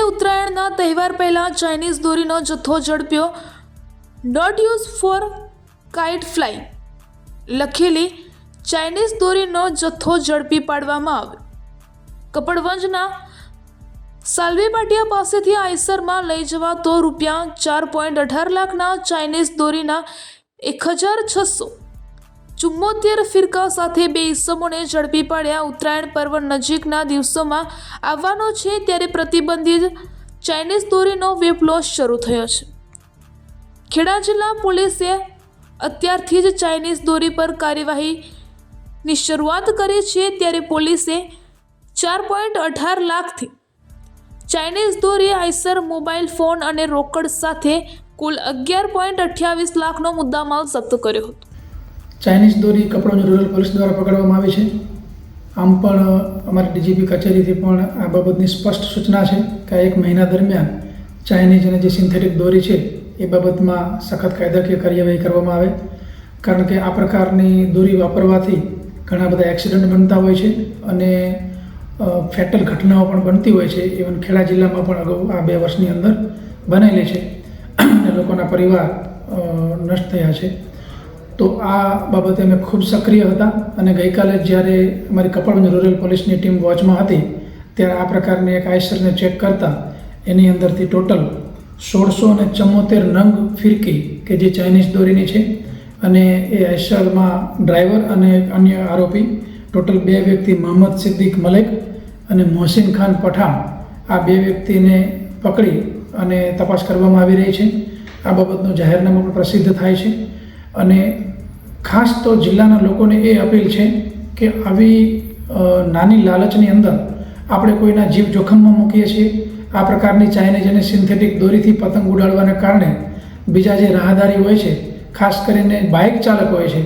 ઉત્તરાયણના તહેવાર પહેલાં ચાઇનીઝ દોરીનો જથ્થો ઝડપ્યો. Not use for kite flying લખેલી ચાઇનીઝ દોરીનો જથ્થો ઝડપી પાડવામાં આવ્યો. કપડવંજના સાલ્વી પાટિયા પાસેથી આઈસરમાં લઈ જવાતો ₹4.18 લાખના ચાઇનીઝ દોરીના 1674 ફિરકા સાથે બે ઇસમોને ઝડપી પાડ્યા. ઉત્તરાયણ પર્વ નજીકના દિવસોમાં આવવાનો છે ત્યારે પ્રતિબંધિત ચાઇનીઝ દોરીનો વેપલો શરૂ થયો છે. ખેડા જિલ્લા પોલીસે અત્યારથી જ ચાઇનીઝ દોરી પર કાર્યવાહીની શરૂઆત કરી છે ત્યારે પોલીસે 4.18 લાખથી ચાઇનીઝ દોરી, આઈસર, મોબાઈલ ફોન અને રોકડ સાથે કુલ 11.28 લાખનો મુદ્દામાલ જપ્ત કર્યો હતો. ચાઇનીઝ દોરી કપડવંજ રૂરલ પોલીસ દ્વારા પકડવામાં આવી છે. આમ પણ અમારી ડીજીપી કચેરીથી પણ આ બાબતની સ્પષ્ટ સૂચના છે કે એક મહિના દરમિયાન ચાઇનીઝ અને જે સિન્થેટિક દોરી છે એ બાબતમાં સખત કાયદાકીય કાર્યવાહી કરવામાં આવે. કારણ કે આ પ્રકારની દોરી વાપરવાથી ઘણા બધા એક્સિડન્ટ બનતા હોય છે અને ફેટલ ઘટનાઓ પણ બનતી હોય છે. ઇવન ખેડા જિલ્લામાં પણ અગાઉ આ 2 વર્ષની અંદર બનેલી છે અને લોકોના પરિવાર નષ્ટ થયા છે. તો આ બાબતે અમે ખૂબ સક્રિય હતા અને ગઈકાલે જ્યારે અમારી કપડવંજ રૂરલ પોલીસની ટીમ વોચમાં હતી ત્યારે આ પ્રકારની એક આઈસરને ચેક કરતા એની અંદરથી ટોટલ 1674 નંગ ફિરકી કે જે ચાઇનીઝ દોરીની છે અને એ આઈસરમાં ડ્રાઈવર અને અન્ય આરોપી ટોટલ 2 વ્યક્તિ મોહમ્મદ સિદ્દીક મલેક અને મોહસિન ખાન પઠાણ આ 2 વ્યક્તિને પકડી અને તપાસ કરવામાં આવી રહી છે. આ બાબતનું જાહેરનામું પણ પ્રસિદ્ધ થાય છે અને ખાસ તો જિલ્લાના લોકોને એ અપીલ છે કે આવી નાની લાલચની અંદર આપણે કોઈના જીવ જોખમમાં મૂકીએ છીએ. આ પ્રકારની ચાઇનીઝ અને સિન્થેટિક દોરીથી પતંગ ઉડાડવાને કારણે બીજા જે રાહદારી હોય છે, ખાસ કરીને બાઇક ચાલક હોય છે,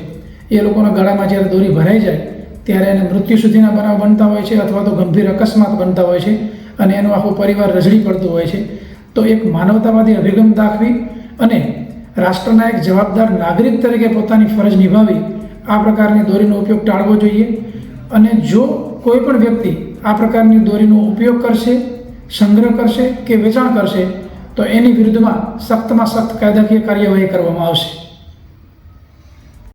એ લોકોના ગળામાં જ્યારે દોરી ભરાઈ જાય ત્યારે એને મૃત્યુ સુધીના બનાવ બનતા હોય છે અથવા તો ગંભીર અકસ્માત બનતા હોય છે અને એનો આખો પરિવાર રઝળી પડતો હોય છે. તો એક માનવતાવાદી અભિગમ દાખવી અને રાષ્ટ્રના એક જવાબદાર નાગરિક તરીકે પોતાની ફરજ નિભાવી આ પ્રકારની દોરીનો ઉપયોગ ટાળવો જોઈએ. અને જો કોઈ પણ વ્યક્તિ આ પ્રકારની દોરીનો ઉપયોગ કરશે, સંગ્રહ કરશે કે વેચાણ કરશે તો એની વિરુદ્ધમાં સખ્તમાં સખ્ત કાયદાકીય કાર્યવાહી કરવામાં આવશે.